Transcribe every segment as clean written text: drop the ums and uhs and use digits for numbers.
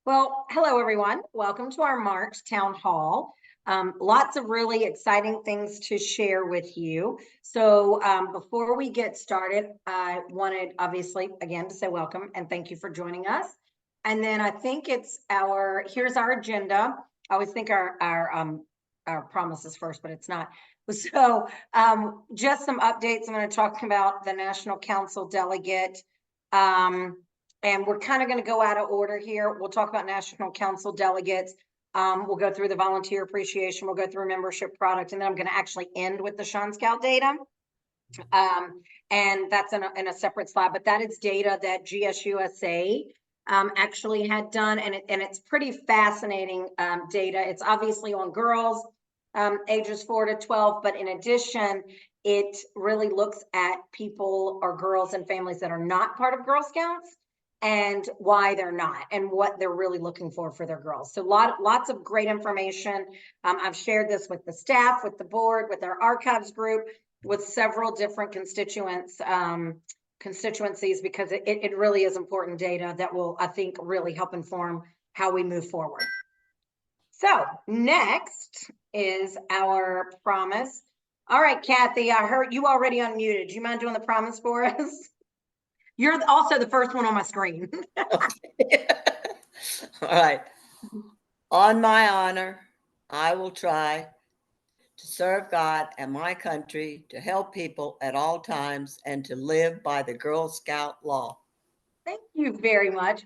Well, hello, everyone. Welcome to our March Town Hall. Lots of really exciting things to share with you. So before we get started, I wanted, obviously, again, to say welcome and thank you for joining us. And then I think here's our agenda. I always think our promises first, but it's not. So just some updates. I'm going to talk about the National Council delegate. And we're kind of going to go out of order here. We'll talk about National Council delegates. We'll go through the volunteer appreciation. We'll go through membership product. And then I'm going to actually end with the Sean Scout data. And that's in a separate slide. But that is data that GsUSA actually had done. And it's pretty fascinating data. It's obviously on girls ages 4 to 12. But in addition, it really looks at people or girls and families that are not part of Girl Scouts, and why they're not, and what they're really looking for their girls. So lots of great information. I've shared this with the staff, with the board, with our archives group, with several different constituencies, because it really is important data that will, I think, really help inform how we move forward. So next is our promise. All right, Kathy, I heard you already unmuted. Do you mind doing the promise for us? You're also the first one on my screen. Okay. All right. On my honor, I will try to serve God and my country, to help people at all times, and to live by the Girl Scout law. Thank you very much.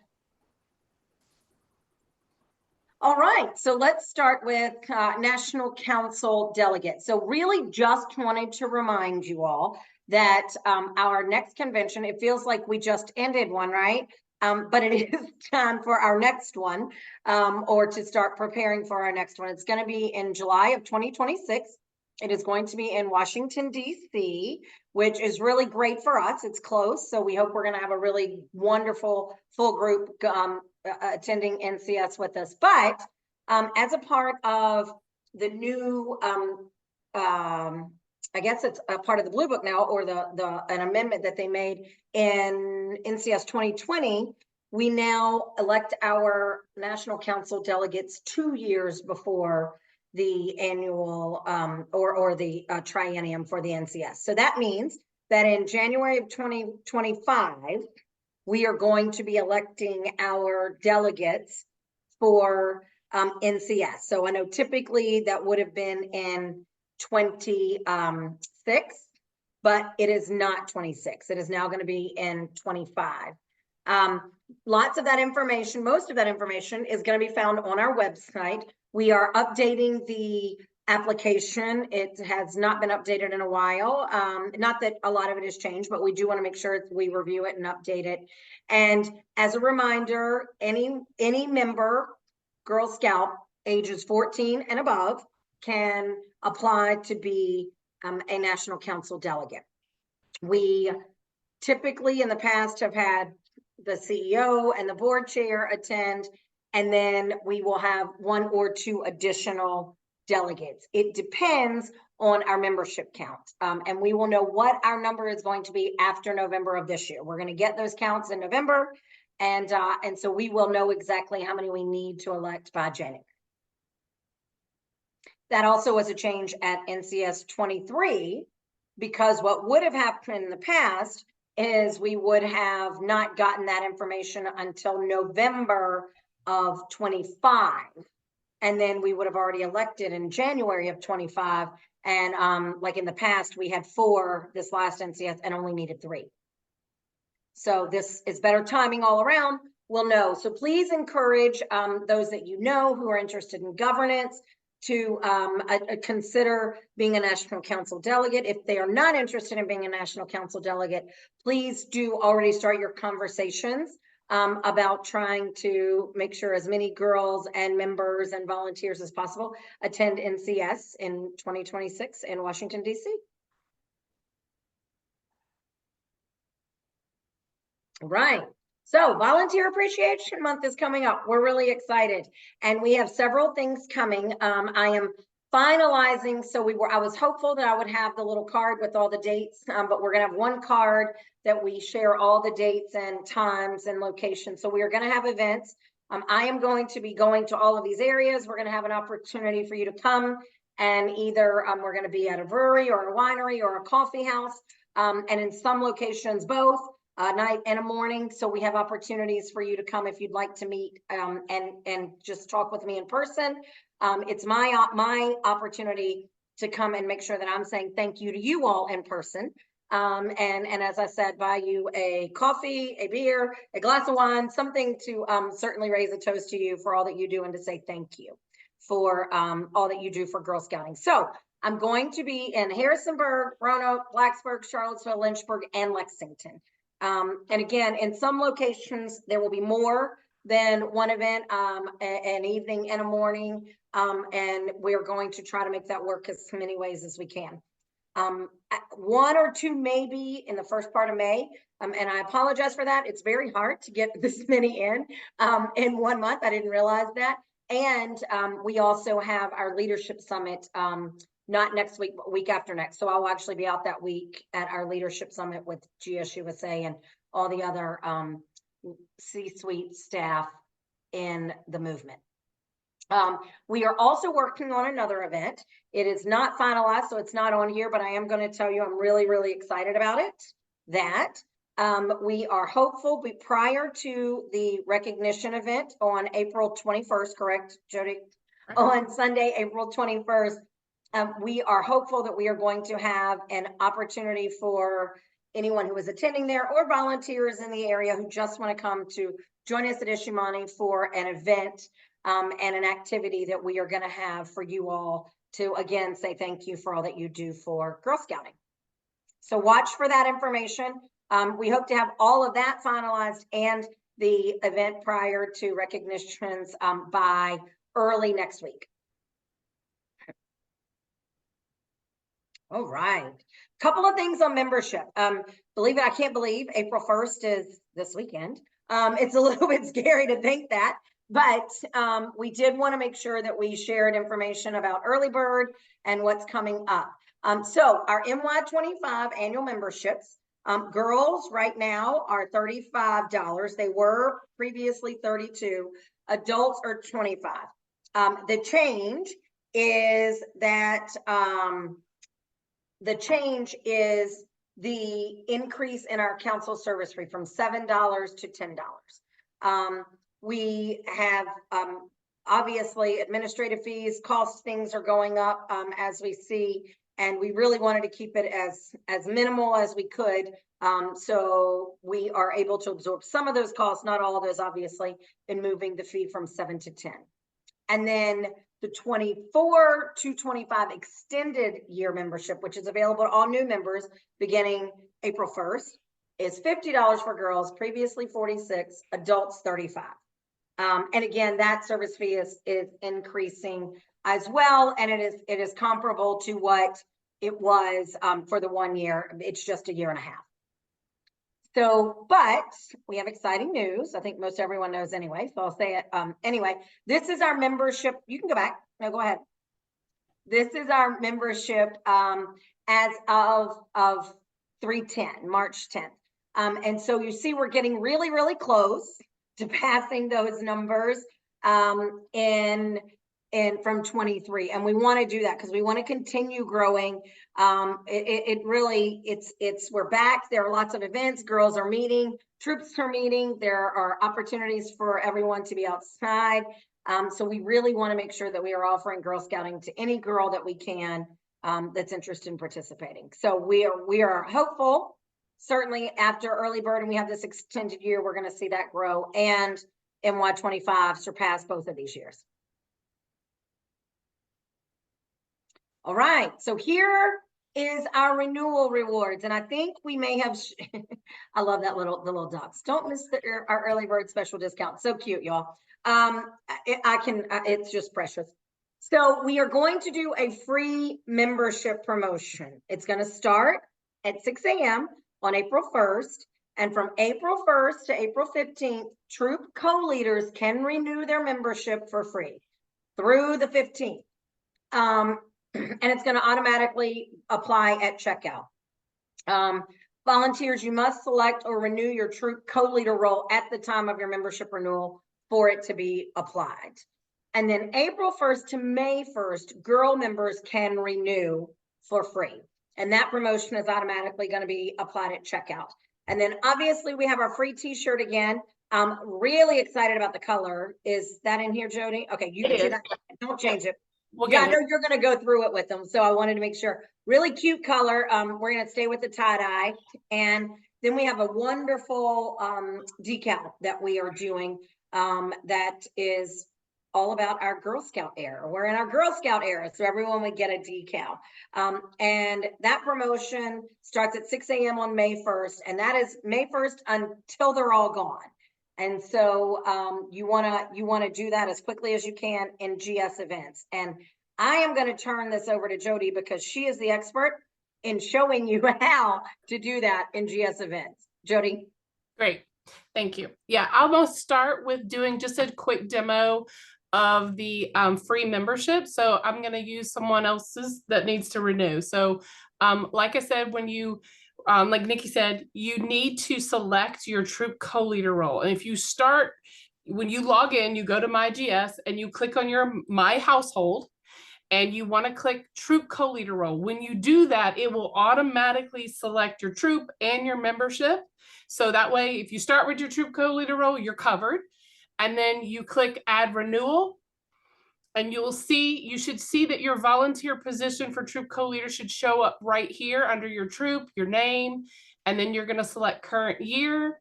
All right, so let's start with National Council delegates. So really just wanted to remind you all that our next convention, it feels like we just ended one, right? But it is time for our next one, or to start preparing for our next one. It's going to be in July of 2026. It is going to be in Washington, D.C., which is really great for us. It's close, so we hope we're going to have a really wonderful full group attending NCS with us. But as a part of the new, I guess it's a part of the Blue Book now, or an amendment that they made in NCS 2020, we now elect our National Council delegates 2 years before the annual or the triennium for the NCS. So that means that in January of 2025, we are going to be electing our delegates for NCS. So I know typically that would have been in 26, but it is not 26. It is now going to be in 25. Lots of that information, most of that information is going to be found on our website. We are updating the application. It has not been updated in a while. Not that a lot of it has changed, but we do want to make sure we review it and update it. And as a reminder, any member, Girl Scout, ages 14 and above, can apply to be a National Council delegate. We typically in the past have had the CEO and the board chair attend, and then we will have 1 or 2 additional delegates. It depends on our membership count, and we will know what our number is going to be after November of this year. We're going to get those counts in November, and so we will know exactly how many we need to elect by January. That also was a change at NCS 23, because what would have happened in the past is we would have not gotten that information until November of 25. And then we would have already elected in January of 25. And like in the past, we had 4 this last NCS and only needed 3. So this is better timing all around. We'll know. So please encourage those that you know who are interested in governance to consider being a National Council delegate. If they are not interested in being a National Council delegate, please do already start your conversations about trying to make sure as many girls and members and volunteers as possible attend NCS in 2026 in Washington, D.C. Right. So Volunteer Appreciation Month is coming up. We're really excited. And we have several things coming. I am finalizing. So I was hopeful that I would have the little card with all the dates, but we're going to have one card that we share all the dates and times and locations. So we are going to have events I am going to be going to all of these areas. We're going to have an opportunity for you to come, and either we're going to be at a brewery or a winery or a coffee house, and in some locations both, a night and a morning. So we have opportunities for you to come if you'd like to meet and just talk with me in person. It's my opportunity to come and make sure that I'm saying thank you to you all in person. And as I said, buy you a coffee, a beer, a glass of wine, something to certainly raise a toast to you for all that you do, and to say thank you for all that you do for Girl Scouting. So I'm going to be in Harrisonburg, Roanoke, Blacksburg, Charlottesville, Lynchburg, and Lexington. And again, in some locations, there will be more than one event, an evening and a morning. And we're going to try to make that work as many ways as we can. One or two maybe in the first part of May. And I apologize for that. It's very hard to get this many in 1 month. I didn't realize that. And we also have our leadership summit, not next week, but week after next. So I'll actually be out that week at our leadership summit with GsUSA and all the other C-suite staff in the movement. We are also working on another event. It is not finalized, so it's not on here, but I am going to tell you I'm really, really excited about it. That we are hopeful, prior to the recognition event on April 21st, correct, Jody? On Sunday, April 21st, we are hopeful that we are going to have an opportunity for anyone who is attending there or volunteers in the area who just want to come to join us at Ishimani for an event and an activity that we are going to have for you all to, again, say thank you for all that you do for Girl Scouting. So watch for that information. We hope to have all of that finalized and the event prior to recognitions by early next week. All right. Couple of things on membership. Believe it, I can't believe April 1st is this weekend. It's a little bit scary to think that, but we did want to make sure that we shared information about early bird and what's coming up. So our MY25 annual memberships, girls right now are $35. They were previously $32. Adults are $25. The change is that the increase in our council service fee from $7 to $10. We have obviously administrative fees, cost things are going up as we see, and we really wanted to keep it as minimal as we could. So we are able to absorb some of those costs, not all of those, obviously, in moving the fee from 7 to 10. And then the 24 to 25 extended year membership, which is available to all new members beginning April 1st, is $50 for girls, previously $46, adults $35. And again, that service fee is increasing as well, and it is comparable to what it was for the 1 year. It's just a year and a half. So, but we have exciting news. I think most everyone knows anyway, so I'll say it anyway. This is our membership. You can go back. No, go ahead. This is our membership as of 3/10, March 10th. And so you see we're getting really, really close to passing those numbers from 23, and we want to do that because we want to continue growing. We're back. There are lots of events. Girls are meeting, troops are meeting. There are opportunities for everyone to be outside. So we really want to make sure that we are offering Girl Scouting to any girl that we can that's interested in participating. So we are hopeful. Certainly after early bird and we have this extended year, we're going to see that grow and MY25 surpass both of these years. All right, so here is our renewal rewards, and I think we may have. I love that the little dots. Don't miss our early bird special discount. So cute, y'all. It's just precious. So we are going to do a free membership promotion. It's going to start at 6 a.m. on April 1st, and from April 1st to April 15th, troop co-leaders can renew their membership for free through the 15th. And it's going to automatically apply at checkout. Volunteers, you must select or renew your troop co-leader role at the time of your membership renewal for it to be applied. And then April 1st to May 1st, girl members can renew for free. And that promotion is automatically going to be applied at checkout. And then obviously we have our free t-shirt again. I'm really excited about the color. Is that in here, Jody? Okay, you can see that. Don't change it. Yeah, I know you're going to go through it with them. So I wanted to make sure. Really cute color. We're going to stay with the tie-dye. And then we have a wonderful decal that we are doing that is all about our Girl Scout era. We're in our Girl Scout era, so everyone would get a decal. And that promotion starts at 6 a.m. on May 1st, and that is May 1st until they're all gone. And so you wanna do that as quickly as you can in GsEvents. And I am going to turn this over to Jody because she is the expert in showing you how to do that in GsEvents. Jody. Great, thank you. Yeah, I'll most start with doing just a quick demo of the free membership. So I'm going to use someone else's that needs to renew. So like I said, when you like Nikki said, you need to select your troop co-leader role. And if you start, when you log in, you go to My GS and you click on your My Household and you want to click troop co-leader role. When you do that, it will automatically select your troop and your membership. So that way, if you start with your troop co-leader role, you're covered. And then you click add renewal. And you should see that your volunteer position for troop co-leader should show up right here under your troop, your name, and then you're going to select current year.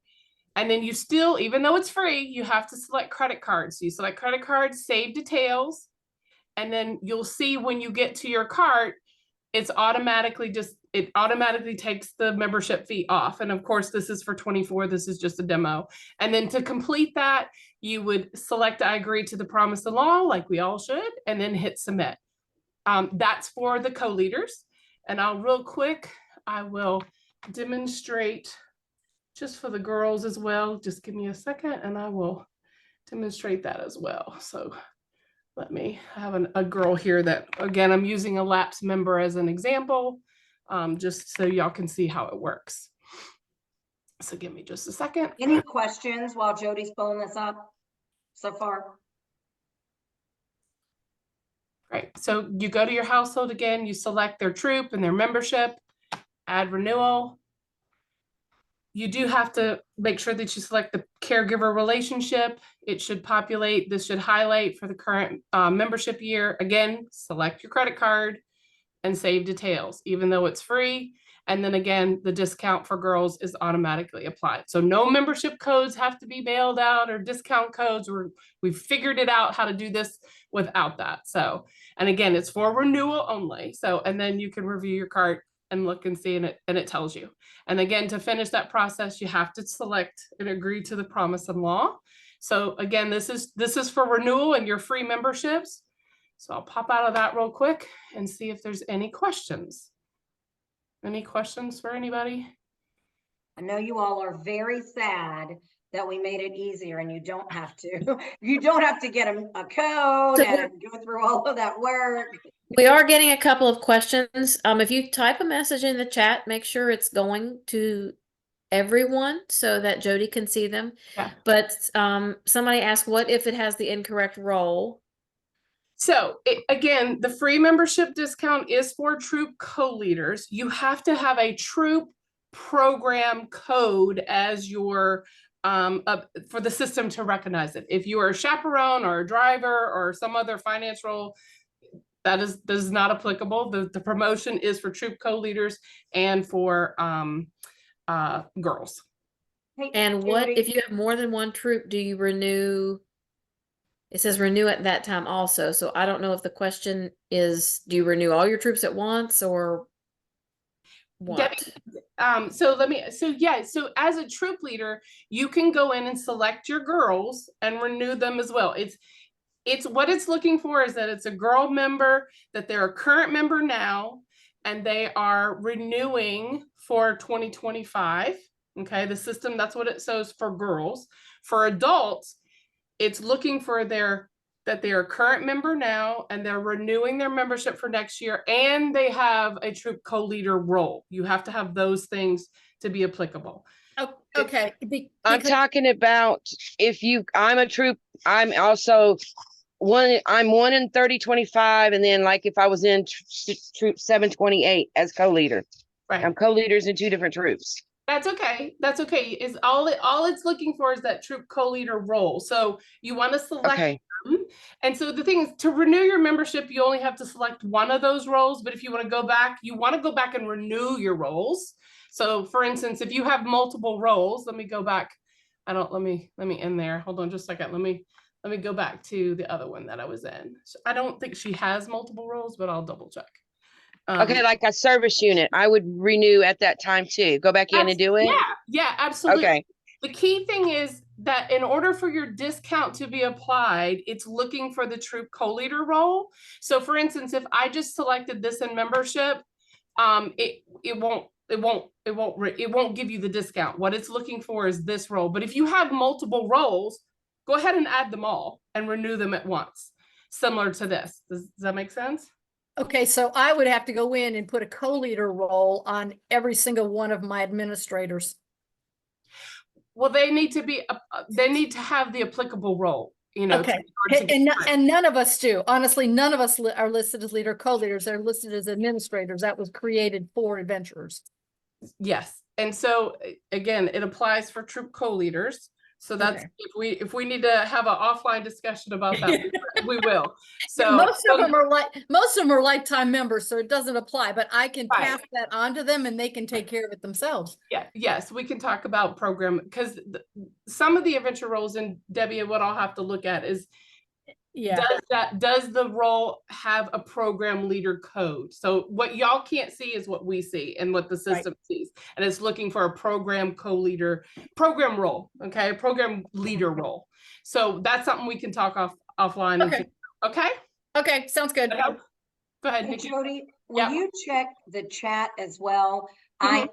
And then you still, even though it's free, you have to select credit cards. So you select credit cards, save details, and then you'll see when you get to your cart, it automatically takes the membership fee off. And of course, this is for 24. This is just a demo. And then to complete that, you would select I agree to the promise of law, like we all should, and then hit submit. That's for the co-leaders. And I will demonstrate just for the girls as well. Just give me a second and I will demonstrate that as well. So let me have a girl here that, again, I'm using a lapsed member as an example, just so y'all can see how it works. So give me just a second. Any questions while Jody's pulling this up so far? Right, so you go to your household again, you select their troop and their membership, add renewal. You do have to make sure that you select the caregiver relationship. It should populate, this should highlight for the current membership year. Again, select your credit card and save details, even though it's free. And then again, the discount for girls is automatically applied. So no membership codes have to be mailed out or discount codes. We've figured it out how to do this without that. So, and again, it's for renewal only. So, and then you can review your cart and look and see, and it tells you. And again, to finish that process, you have to select and agree to the promise and law. So again, this is for renewal and your free memberships. So I'll pop out of that real quick and see if there's any questions. Any questions for anybody? I know you all are very sad that we made it easier and you don't have to. You don't have to get a code and go through all of that work. We are getting a couple of questions. If you type a message in the chat, make sure it's going to everyone so that Jody can see them. Yeah. But somebody asked, what if it has the incorrect role? So again, the free membership discount is for troop co-leaders. You have to have a troop program code as your for the system to recognize it. If you are a chaperone or a driver or some other finance role, that is not applicable. The promotion is for troop co-leaders and for girls. Hey, And what Jody. if you have more than one troop? Do you renew? It says renew at that time also. So I don't know if the question is, do you renew all your troops at once or what? So as a troop leader, you can go in and select your girls and renew them as well. It's what it's looking for is that it's a girl member, that they're a current member now, and they are renewing for 2025. Okay, the system, that's what it shows for girls. For adults, it's looking for that they are a current member now and they're renewing their membership for next year and they have a troop co-leader role. You have to have those things to be applicable. Oh, okay. I'm Because talking about I'm a troop, I'm also I'm 1 in 3025, and then like if I was in troop 728 as co-leader. Right. I'm co-leaders in 2 different troops. That's okay. That's okay. Is all it's looking for is that troop co-leader role. So you want to select Okay. them. And so the thing is, to renew your membership, you only have to select one of those roles. But if you want to go back, you want to go back and renew your roles. So for instance, if you have multiple roles, let me go back. Let me end there. Hold on just a second. Let me go back to the other one that I was in. So I don't think she has multiple roles, but I'll double check. Okay, like a service unit, I would renew at that time too. Go back in and do it? Yeah, absolutely. Okay. The key thing is that in order for your discount to be applied, it's looking for the troop co-leader role. So for instance, if I just selected this in membership, it won't give you the discount. What it's looking for is this role. But if you have multiple roles, go ahead and add them all and renew them at once, similar to this. Does that make sense? okay, so I would have to go in and put a co-leader role on every single one of my administrators. Well, they need to have the applicable role, you know. Okay, and none of us do. Honestly, none of us are listed as leader co-leaders. They're listed as administrators. That was created for adventurers. Yes, and so again, it applies for troop co-leaders. So that's Okay. if we need to have an offline discussion about that, we will. So most of them are lifetime members, so it doesn't apply. But I can pass that on to them, and they can take care of it themselves. Yeah, yes, we can talk about program because some of the adventure roles, and Debbie, what I'll have to look at is, does the role have a program leader code? So what y'all can't see is what we see and what the system sees, and it's looking for a program co-leader program role. Okay, program leader role. So that's something we can talk offline. Okay. Okay, sounds good. Go ahead, Hey, Nikki. Jody, will you check the chat as well? I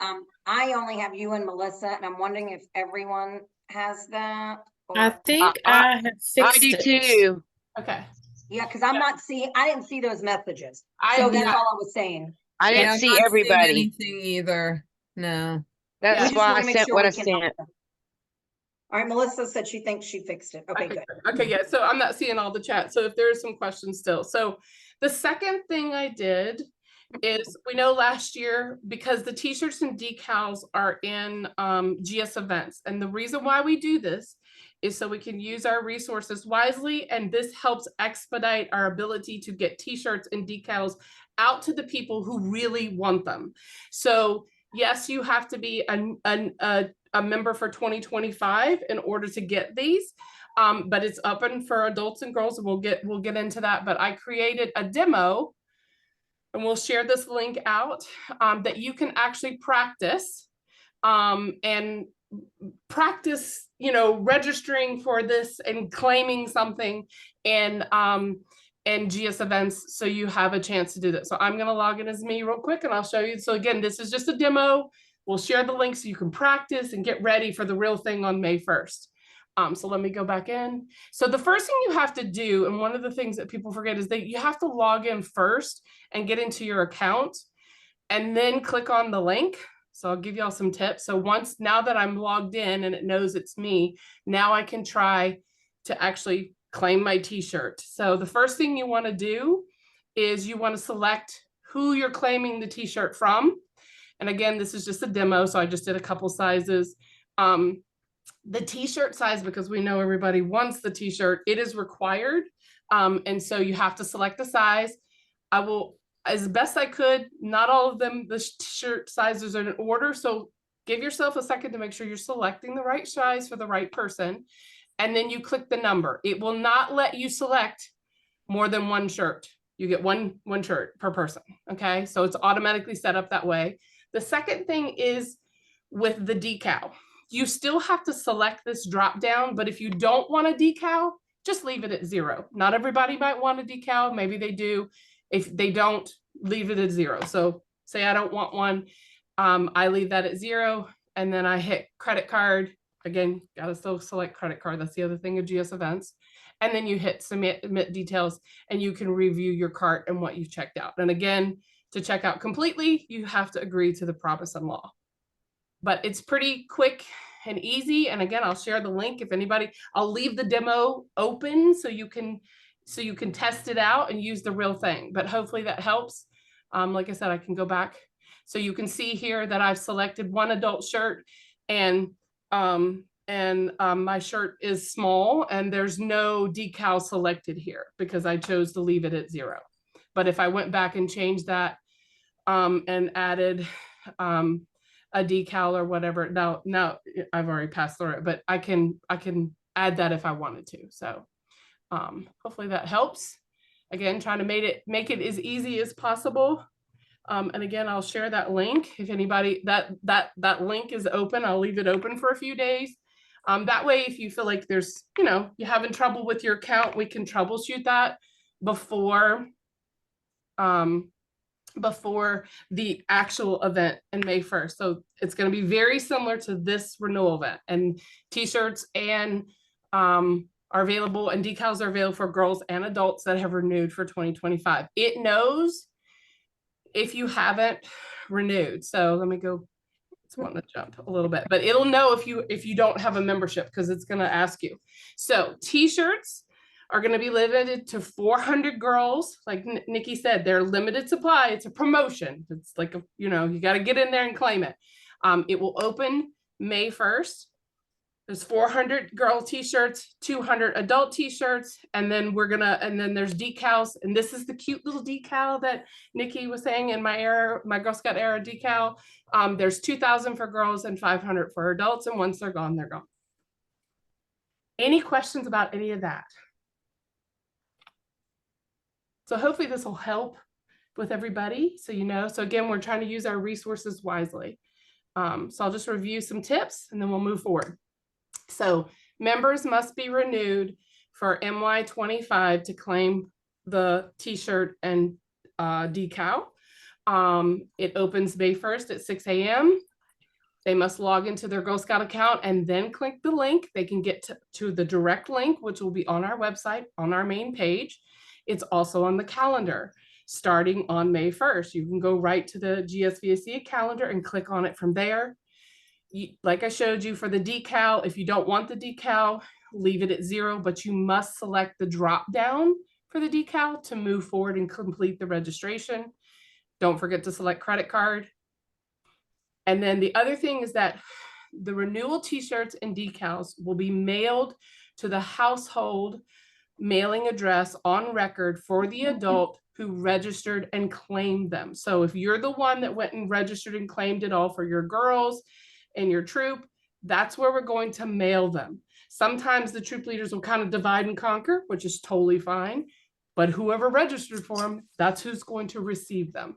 only have you and Melissa, and I'm wondering if everyone has that. I think I have fixed I do it. too. Okay. Yeah, because I didn't see those messages. I So do that's not- all I was saying. I didn't I'm see not seeing everybody. anything either. No. We That's just why wanna I make sent sure what we I can help sent. them. All right, Melissa said she thinks she fixed it. Okay, good. Okay, yeah. So I'm not seeing all the chat. So if there are some questions still. So the second thing I did is, we know last year, because the t-shirts and decals are in GsEvents, and the reason why we do this is so we can use our resources wisely, and this helps expedite our ability to get t-shirts and decals out to the people who really want them. So yes, you have to be a member for 2025 in order to get these, but it's open for adults and girls, and we'll get into that. But I created a demo, and we'll share this link out, that you can actually practice and practice, registering for this and claiming something in GsEvents, so you have a chance to do that. So I'm going to log in as me real quick, and I'll show you. So again, this is just a demo. We'll share the link so you can practice and get ready for the real thing on May 1st. So let me go back in. So the first thing you have to do, and one of the things that people forget, is that you have to log in first and get into your account, and then click on the link. So I'll give y'all some tips. So now that I'm logged in and it knows it's me, now I can try to actually claim my t-shirt. So the first thing you want to do is you want to select who you're claiming the t-shirt from. And again, this is just a demo, so I just did a couple sizes. The t-shirt size, because we know everybody wants the t-shirt, it is required. And so you have to select the size. I will, as best I could, not all of them, the shirt sizes are in order. So give yourself a second to make sure you're selecting the right size for the right person. And then you click the number. It will not let you select more than one shirt. You get one shirt per person. Okay, so it's automatically set up that way. The second thing is with the decal. You still have to select this drop down, but if you don't want a decal, just leave it at 0. Not everybody might want a decal. Maybe they do. If they don't, leave it at 0. So say I don't want one. I leave that at 0, and then I hit credit card. Again, gotta still select credit card. That's the other thing of GsEvents. And then you hit submit details, and you can review your cart and what you've checked out. And again, to check out completely, you have to agree to the promise and law. but it's pretty quick and easy. And again, I'll share the link if anybody, I'll leave the demo open so you can test it out and use the real thing, but hopefully that helps. Like I said, I can go back. So you can see here that I've selected one adult shirt, and my shirt is small and there's no decal selected here because I chose to leave it at 0. But if I went back and changed that and added a decal or whatever, now I've already passed through it, but I can add that if I wanted to. So hopefully that helps. Again, trying to make it as easy as possible. And again, I'll share that link. If anybody, that link is open, I'll leave it open for a few days. That way, if you feel like there's, you're having trouble with your account, we can troubleshoot that before the actual event in May 1st. So it's going to be very similar to this renewal event, and t-shirts and are available, and decals are available for girls and adults that have renewed for 2025. It knows if you haven't renewed. So let me go, it's wanting to jump a little bit, but it'll know if you don't have a membership, because it's going to ask you. So t-shirts are going to be limited to 400 girls. Like Nikki said, they're limited supply. It's a promotion. It's like, you got to get in there and claim it. It will open May 1st. There's 400 girl t-shirts, 200 adult t-shirts, and then then there's decals. And this is the cute little decal that Nikki was saying in my Girl Scout era decal. There's 2,000 for girls and 500 for adults. And once they're gone, they're gone. Any questions about any of that? So hopefully this will help with everybody. So, so again, we're trying to use our resources wisely. So I'll just review some tips and then we'll move forward. So members must be renewed for MY25 to claim the t-shirt and decal. It opens May 1st at 6 a.m. They must log into their Girl Scout account and then click the link. They can get to the direct link, which will be on our website, on our main page. It's also on the calendar starting on May 1st. You can go right to the GsVAC calendar and click on it from there. Like I showed you for the decal, if you don't want the decal, leave it at 0, but you must select the drop down for the decal to move forward and complete the registration. Don't forget to select credit card. And then the other thing is that the renewal t-shirts and decals will be mailed to the household mailing address on record for the adult who registered and claimed them. So if you're the one that went and registered and claimed it all for your girls and your troop, that's where we're going to mail them. Sometimes the troop leaders will kind of divide and conquer, which is totally fine. But whoever registered for them, that's who's going to receive them.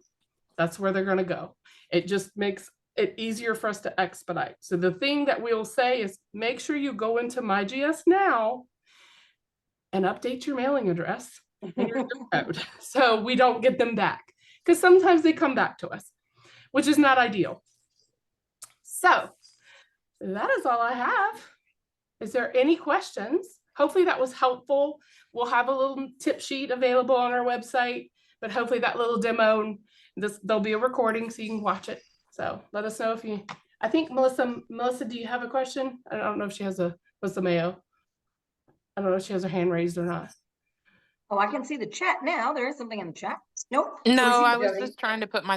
That's where they're going to go. It just makes it easier for us to expedite. So the thing that we'll say is make sure you go into My GS Now and update your mailing address and your zip code so we don't get them back, because sometimes they come back to us, which is not ideal. So that is all I have. Is there any questions? Hopefully that was helpful. We'll have a little tip sheet available on our website, but hopefully that little demo, there'll be a recording so you can watch it. So let us know if you, I think Melissa, do you have a question? I don't know if she has Melissa Mayo. I don't know if she has her hand raised or not. Oh, I can see the chat now. There is something in the chat. Nope. No, I was Jody. just trying to put my